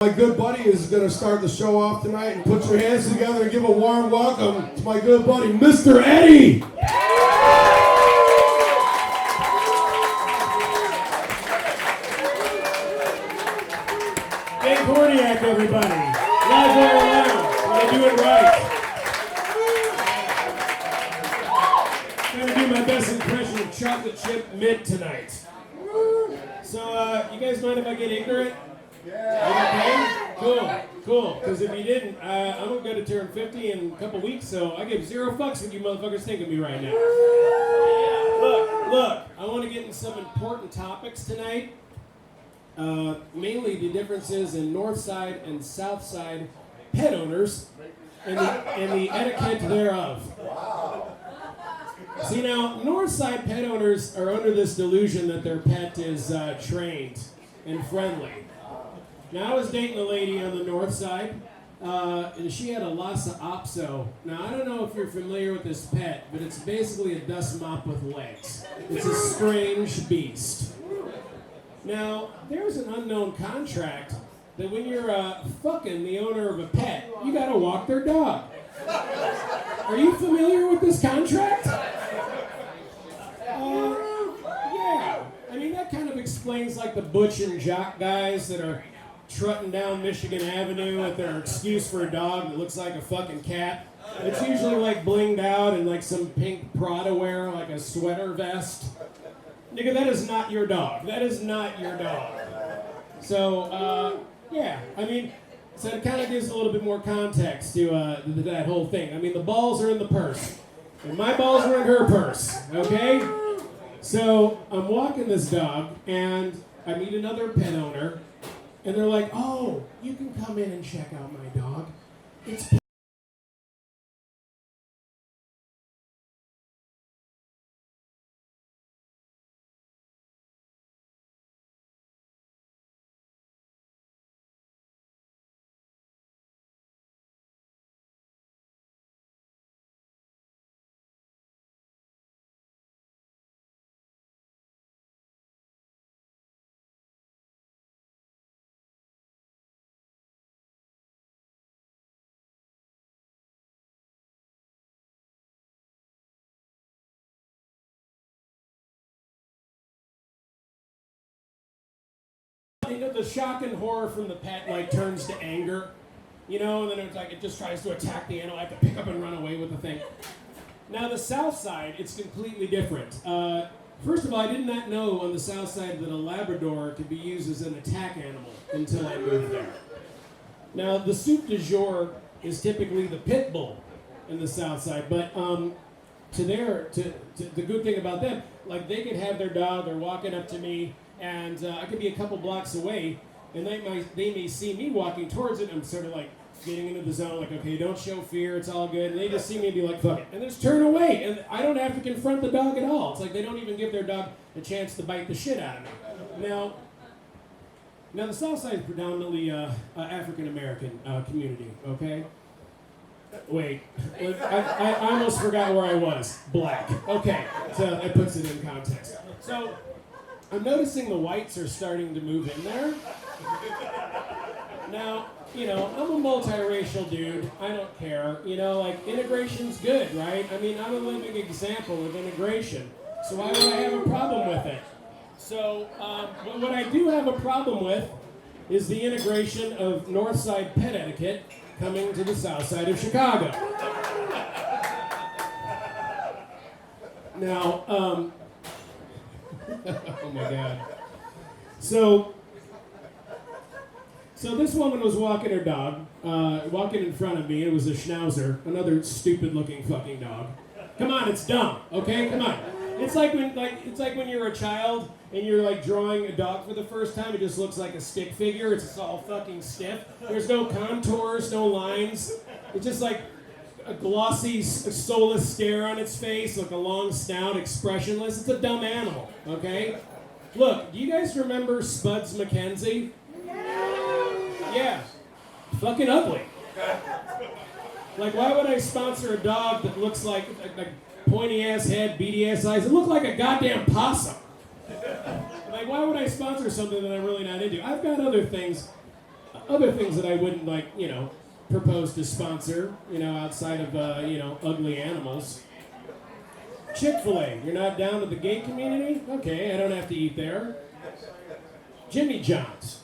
My good buddy is going to start the show off tonight, and put your hands together and give a warm welcome to my good buddy, Mr. Eddie. Big Hornyak, everybody. Livewire Lounge. We're do it right. I'm going to do my best impression of chocolate chip mint tonight. So, you guys mind if I get ignorant? Yeah. Okay? Cool. Because if you didn't, I'm going to turn 50 in a couple weeks, so I give zero fucks what you motherfuckers think of me right now. Look, I want to get into some important topics tonight. Mainly the differences in North Side and South Side pet owners and the etiquette thereof. Wow. See now, North Side pet owners are under this delusion that their pet is trained and friendly. Now I was dating a lady on the North Side, and she had a Lhasa Apso. Now I don't know if you're familiar with this pet, but it's basically a dust mop with legs. It's a strange beast. Now, there's an unknown contract that when you're fucking the owner of a pet, you gotta walk their dog. Are you familiar with this contract? Yeah. I mean, that kind of explains like the butch and jock guys that are trotting down Michigan Avenue with their excuse for a dog that looks like a fucking cat. It's usually like blinged out and like some pink Prada wear, like a sweater vest. Nigga, that is not your dog. That is not your dog. So, yeah, I mean, so it kind of gives a little bit more context to that whole thing. I mean, the balls are in the purse. And my balls are in her purse, okay? So, I'm walking this dog, and I meet another pet owner, and they're like, oh, you can come in and check out my dog. It's the shock and horror from the pet like turns to anger, you know, and then it's like it just tries to attack the animal. I have to pick up and run away with the thing. Now the South Side, it's completely different. First of all, I did not know on the South Side that a Labrador could be used as an attack animal until I moved there. Now the soup du jour is typically the pit bull in the South Side, but the good thing about them, like they could have their dog, they're walking up to me, and I could be a couple blocks away, and they may see me walking towards it. I'm sort of like getting into the zone, like, okay, don't show fear, it's all good. And they just see me and be like, fuck it, and just turn away. And I don't have to confront the dog at all. It's like they don't even give their dog a chance to bite the shit out of me. Now the South Side is predominantly African American community. Okay. Wait, I almost forgot where I was. Black. Okay, so that puts it in context. So I'm noticing the whites are starting to move in there. Now, you know, I'm a multiracial dude. I don't care. You know, like, integration's good, right? I mean, I'm a living example of integration. So why would I have a problem with it? So, what I do have a problem with is the integration of North Side pet etiquette coming to the South Side of Chicago. Now, oh my God. So this woman was walking her dog, walking in front of me. It was a schnauzer, another stupid-looking fucking dog. Come on, it's dumb. Okay, come on. It's like when you're a child and you're like drawing a dog for the first time. It just looks like a stick figure. It's all fucking stiff. There's no contours, no lines. It's just like a glossy, soulless stare on its face, like a long snout, expressionless. It's a dumb animal, okay? Look, do you guys remember Spuds MacKenzie? Yeah. Fucking ugly. Like, why would I sponsor a dog that looks like a pointy-ass head, beady-ass eyes? It looked like a goddamn possum. Like, why would I sponsor something that I'm really not into? I've got other things Other things that I wouldn't like, propose to sponsor, outside of, ugly animals. Chick-fil-A, you're not down with the gay community? Okay, I don't have to eat there. Jimmy John's.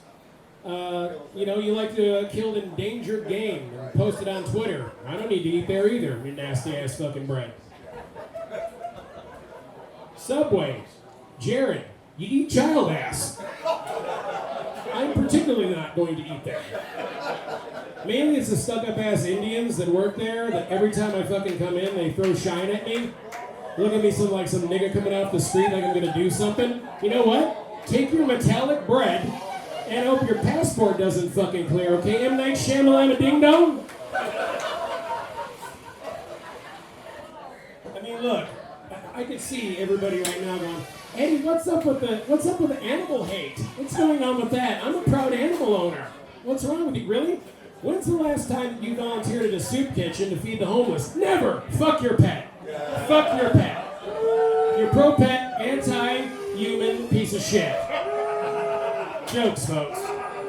You like to kill endangered game and post it on Twitter. I don't need to eat there either, you nasty ass fucking bread. Subway. Jared, you eat child ass. I'm particularly not going to eat there. Mainly it's the stuck-up ass Indians that work there that every time I fucking come in, they throw shine at me. Look at me some nigga coming off the street like I'm gonna do something. You know what? Take your metallic bread and hope your passport doesn't fucking clear, okay? M. Night Shyamalan Ding Dong? I mean, look, I could see everybody right now going, Eddie, what's up with the animal hate? What's going on with that? I'm a proud animal owner. What's wrong with you? Really? When's the last time you volunteered at a soup kitchen to feed the homeless? Never! Fuck your pet. Fuck your pet. You're pro-pet, anti-human piece of shit. Jokes, folks.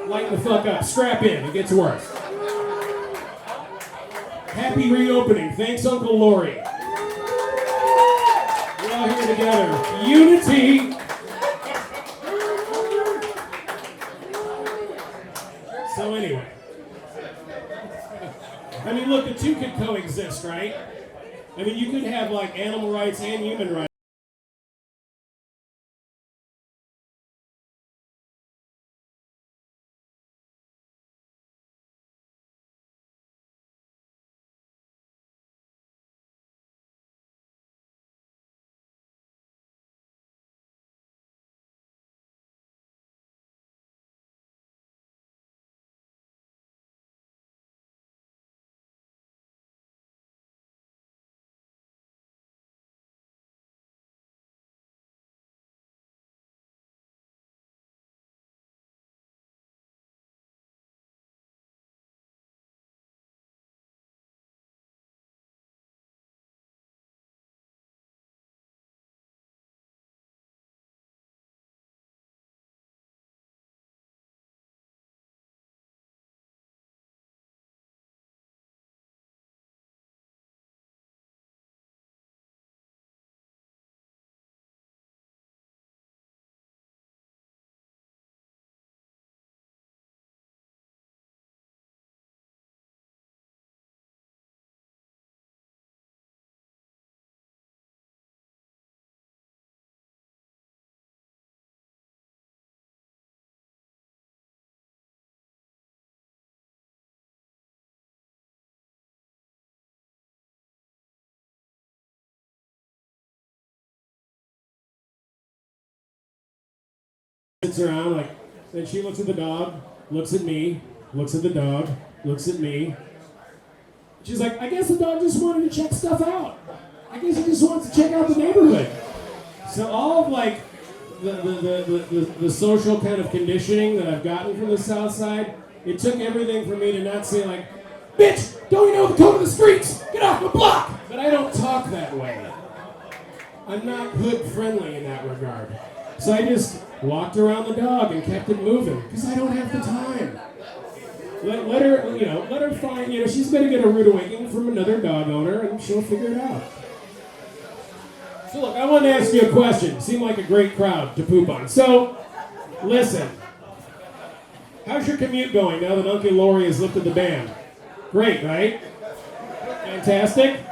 Lighten the fuck up. Strap in. It gets worse. Happy reopening. Thanks, Uncle Lori. We're all here together. Unity. So anyway. I mean, look, the two could coexist, right? I mean, you could have, animal rights and human rights. Sits around then she looks at the dog, looks at me, looks at the dog, looks at me. She's like, I guess the dog just wanted to check stuff out. I guess he just wants to check out the neighborhood. So all of the social kind of conditioning that I've gotten from the South Side, it took everything for me to not say bitch, don't you know the code of the streets? Get off the block! But I don't talk that way. I'm not hood friendly in that regard. So I just walked around the dog and kept it moving because I don't have the time. Let her find, she's going to get a rude awakening from another dog owner and she'll figure it out. So look, I want to ask you a question. Seemed like a great crowd to poop on. So, listen. How's your commute going now that Uncle Lori has lifted the ban? Great, right? Fantastic.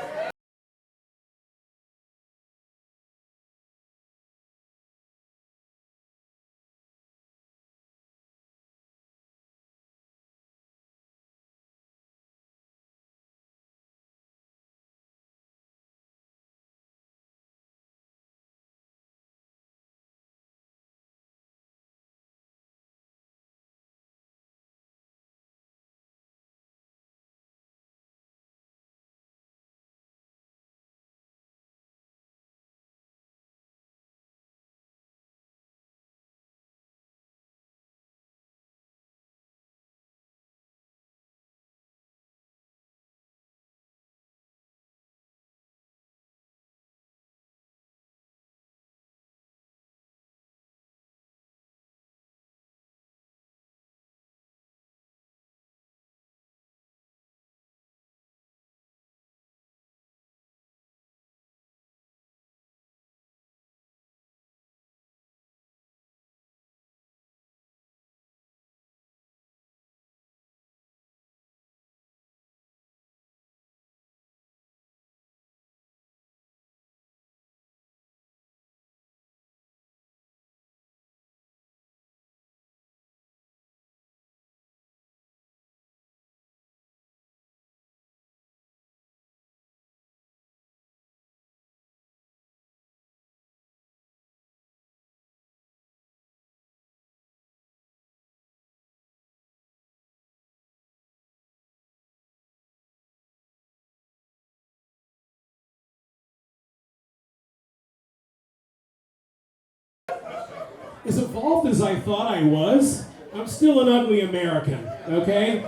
as evolved as I thought I was, I'm still an ugly American, okay?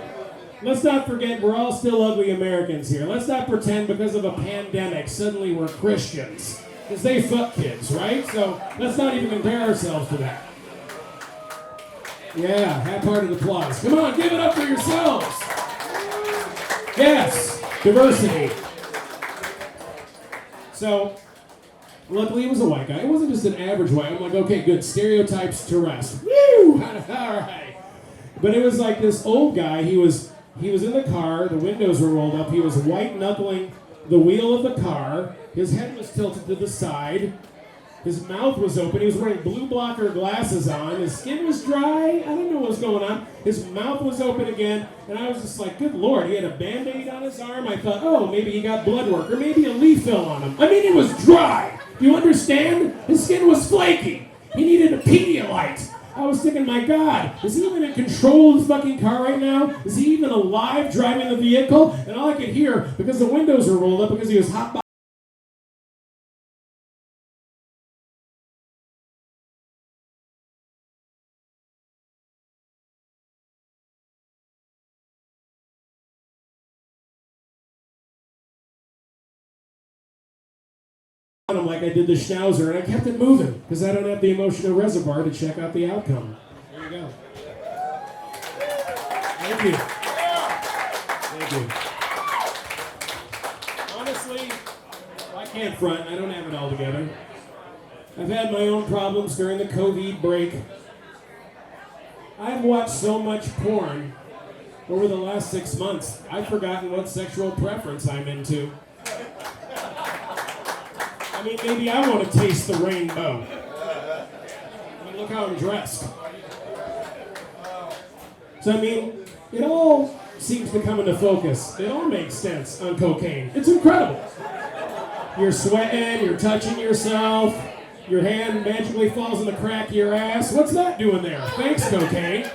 Let's not forget we're all still ugly Americans here. Let's not pretend because of a pandemic suddenly we're Christians. Because they fuck kids, right? So let's not even compare ourselves to that. Yeah, half-hearted applause. Come on, give it up for yourselves. Yes, diversity. So, luckily it was a white guy. It wasn't just an average white. I'm like, okay, good. Stereotypes to rest. Woo! All right. But it was like this old guy. He was in the car. The windows were rolled up. He was white-knuckling the wheel of the car. His head was tilted to the side. His mouth was open. He was wearing blue blocker glasses on. His skin was dry. I don't know what was going on. His mouth was open again. And I was just like, good Lord. He had a Band-Aid on his arm. I thought, oh, maybe he got blood work. Or maybe a leaf fell on him. I mean, it was dry. Do you understand? His skin was flaky. He needed a Pedialyte. I was thinking, my God, is he even in control of the fucking car right now? Is he even alive driving the vehicle? And all I could hear, because the windows were rolled up, because he was hot him like I did the Schnauzer, and I kept it moving, because I don't have the emotional reservoir to check out the outcome. There you go. Thank you. Thank you. Honestly, I can't front. I don't have it all together. I've had my own problems during the COVID break. I've watched so much porn over the last 6 months, I've forgotten what sexual preference I'm into. I mean, maybe I want to taste the rainbow. I mean, look how I'm dressed. So, I mean, it all seems to come into focus. It all makes sense on cocaine. It's incredible. You're sweating, you're touching yourself, your hand magically falls in the crack of your ass. What's that doing there? Thanks, cocaine.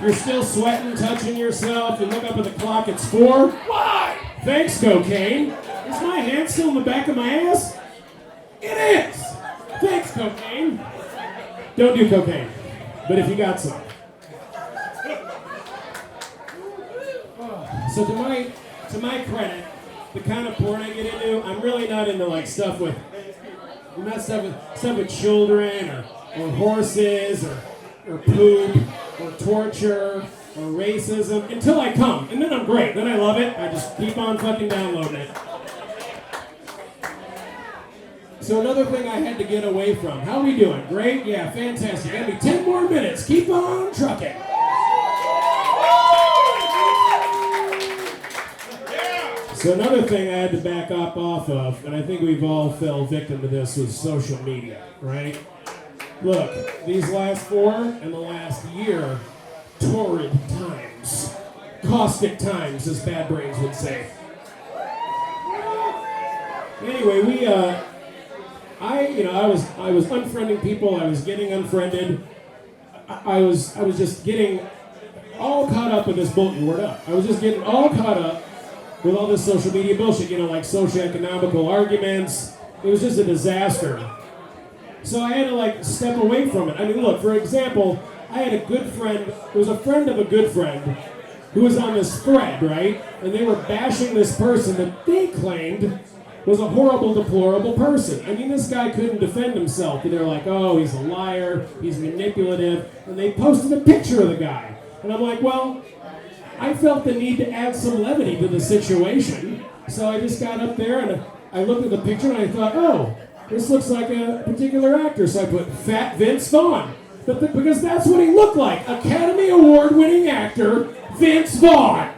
You're still sweating, touching yourself. You look up at the clock, it's 4. Why? Thanks, cocaine. Is my hand still in the back of my ass? It is! Thanks, cocaine. Don't do cocaine, but if you got some. So to my credit, the kind of porn I get into, I'm really not into like stuff with children or horses or poop or torture or racism until I come, and then I'm great. Then I love it. I just keep on fucking downloading it. So another thing I had to get away from. How are we doing? Great? Yeah, fantastic. Got me 10 more minutes. Keep on trucking. So another thing I had to back up off of, and I think we've all fell victim to this, was social media, right? Look, these last 4 and the last year, torrid times. Caustic times, as Bad Brains would say. Anyway, I was unfriending people. I was getting unfriended. I was just getting all caught up with this bulletin board up. I was just getting all caught up with all this social media bullshit, like socioeconomical arguments. It was just a disaster. So I had to step away from it. I mean, look, for example, I had a good friend, it was a friend of a good friend, who was on this thread, right? And they were bashing this person that they claimed was a horrible, deplorable person. I mean, this guy couldn't defend himself. And they're like, oh, he's a liar, he's manipulative. And they posted a picture of the guy. And I'm like, well, I felt the need to add some levity to the situation. So I just got up there and I looked at the picture and I thought, oh, this looks like a particular actor. So I put Fat Vince Vaughn. Because that's what he looked like. Academy Award-winning actor, Vince Vaughn.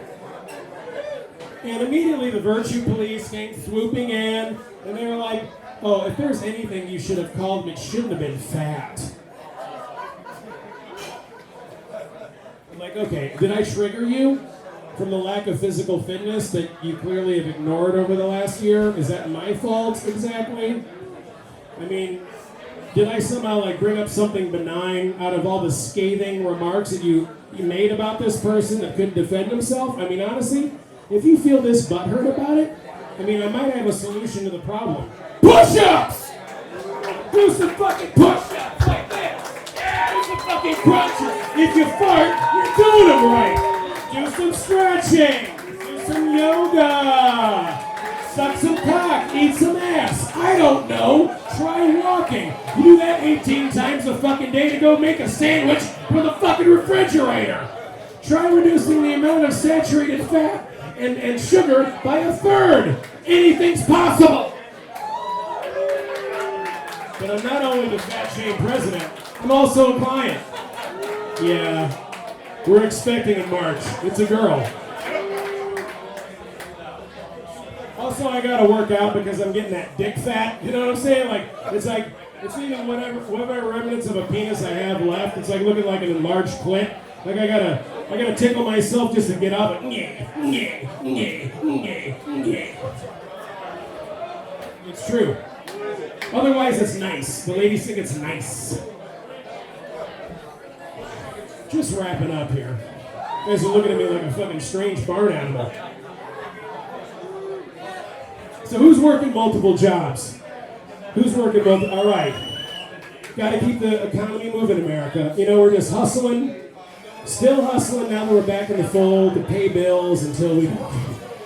And immediately the virtue police came swooping in, and they were like, oh, if there's anything you should have called him, it shouldn't have been fat. I'm like, okay, did I trigger you from the lack of physical fitness that you clearly have ignored over the last year? Is that my fault exactly? I mean, did I somehow bring up something benign out of all the scathing remarks that you made about this person that couldn't defend himself? I mean, honestly, if you feel this butthurt about it, I mean, I might have a solution to the problem. Push-ups! Do some fucking push-ups like this! fucking crunches. If you fart, you're doing them right. Do some stretching. Do some yoga. Suck some cock. Eat some ass. I don't know. Try walking. You do that 18 times a fucking day to go make a sandwich for the fucking refrigerator. Try reducing the amount of saturated fat and sugar by a third. Anything's possible. But I'm not only the fat shame president, I'm also a client. Yeah, we're expecting in March. It's a girl. Also, I gotta work out because I'm getting that dick fat. You know what I'm saying? It's even whatever remnants of a penis I have left. It's like looking like an enlarged clit. Like I gotta tickle myself just to get up. It's true. Otherwise, it's nice. The ladies think it's nice. Just wrapping up here. You guys are looking at me like a fucking strange barn animal. So who's working multiple jobs? Who's working multiple? All right. Got to keep the economy moving, America. You know, we're just hustling. Still hustling now that we're back in the fold to pay bills until we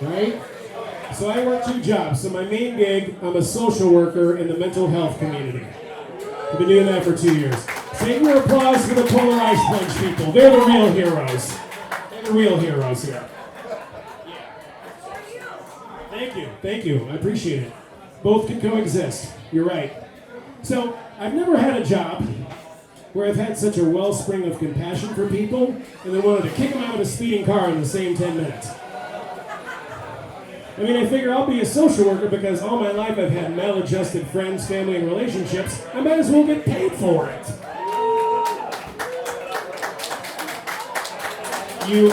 right? So I work 2 jobs. So my main gig, I'm a social worker in the mental health community. I've been doing that for 2 years. Save your applause for the polarized punch people. They're the real heroes. They're the real heroes here. Thank you. I appreciate it. Both can coexist. You're right. So I've never had a job where I've had such a wellspring of compassion for people and then wanted to kick them out of a speeding car in the same 10 minutes. I mean, I figure I'll be a social worker because all my life I've had maladjusted friends, family, and relationships. I might as well get paid for it. You're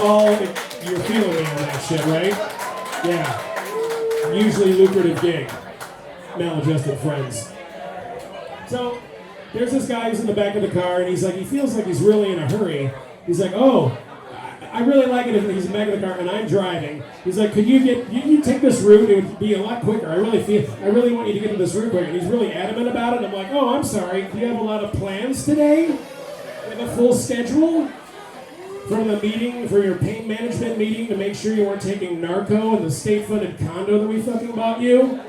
feeling me on that shit, right? Yeah. Usually lucrative gig. Maladjusted friends. So, there's this guy who's in the back of the car, and he feels like he's really in a hurry. He's like, oh, I really like it if he's in the back of the car and I'm driving. He's like, could you take this route? It would be a lot quicker. I really want you to get to this route quicker. And he's really adamant about it. And I'm like, oh, I'm sorry. Do you have a lot of plans today? You have a full schedule? From the meeting, for your pain management meeting to make sure you weren't taking narco in the state-funded condo that we fucking bought you?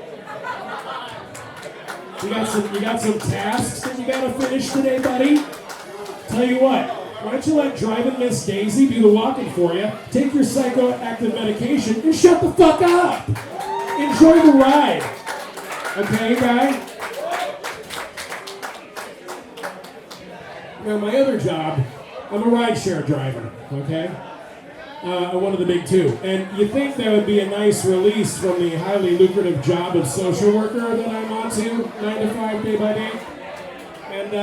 You got some tasks that you gotta finish today, buddy? Tell you what, why don't you let driving Miss Daisy do the walking for you, take your psychoactive medication, and shut the fuck up! Enjoy the ride. Okay, guy? Now, my other job, I'm a rideshare driver, okay? One of the big 2. And you think there would be a nice release from the highly lucrative job of social worker that I'm on to, 9 to 5, day by day. And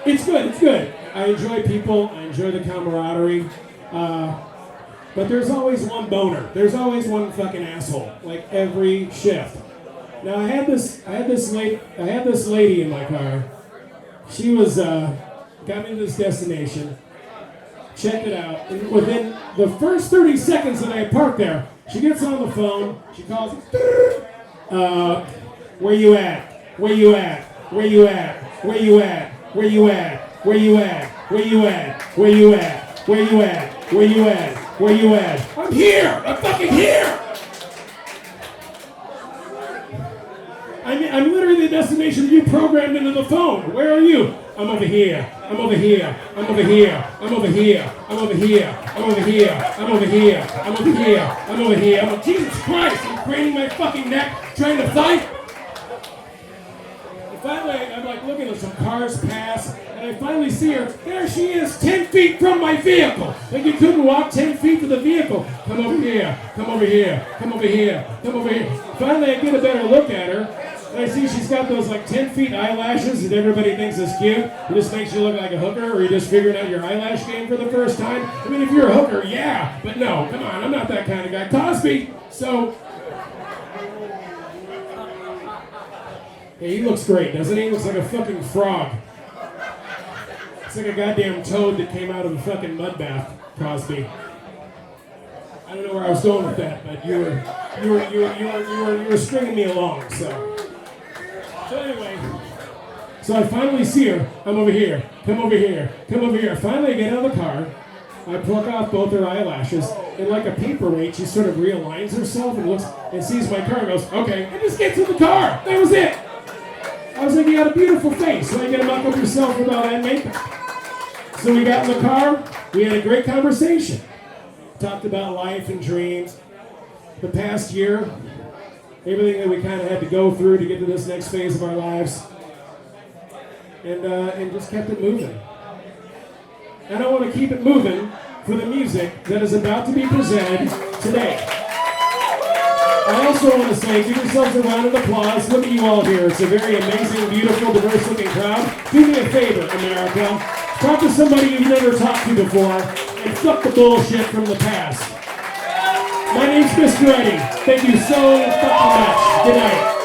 it's good. I enjoy people, I enjoy the camaraderie. But there's always one boner. There's always one fucking asshole, like every shift. Now I had this lady in my car. She was got me to this destination. Check it out. And within the first 30 seconds that I parked there, she gets on the phone. She calls. Where you at? Where you at? Where you at? Where you at? Where you at? Where you at? Where you at? Where you at? Where you at? Where you at? Where you at? I'm here. I'm fucking here. I'm literally the destination you programmed into the phone. Where are you? I'm over here. I'm over here. I'm over here. I'm over here. I'm over here. I'm over here. I'm over here. I'm over here. I'm over here. I'm like, Jesus Christ! I'm craning my fucking neck trying to fight. And finally, I'm like looking at some cars pass, and I finally see her. There she is, 10 feet from my vehicle. Like you couldn't walk 10 feet to the vehicle. Come over here. Come over here. Come over here. Come over here. Finally, I get a better look at her. And I see she's got those like 10 feet eyelashes that everybody thinks is cute. It just makes you look like a hooker, or you're just figuring out your eyelash game for the first time. I mean, if you're a hooker, yeah. But no, come on, I'm not that kind of guy. Cosby! So, hey, he looks great, doesn't he? He looks like a fucking frog. It's like a goddamn toad that came out of a fucking mud bath, Cosby. I don't know where I was going with that, but you were stringing me along, so. So anyway, so I finally see her, I'm over here. Come over here. Come over here. Finally, I get out of the car. I pluck off both her eyelashes, and like a paperweight, she sort of realigns herself and looks and sees my car and goes, okay, and just gets in the car. That was it. I was like, you got a beautiful face. So I get to muck up yourself with all that makeup. So we got in the car. We had a great conversation. Talked about life and dreams. The past year, everything that we kind of had to go through to get to this next phase of our lives. And just kept it moving. And I want to keep it moving for the music that is about to be presented today. I also want to say, give yourselves a round of applause. Look at you all here. It's a very amazing, beautiful, diverse-looking crowd. Do me a favor, America. Talk to somebody you've never talked to before and fuck the bullshit from the past. My name's Mr. Eddie. Thank you so fucking much. Good night.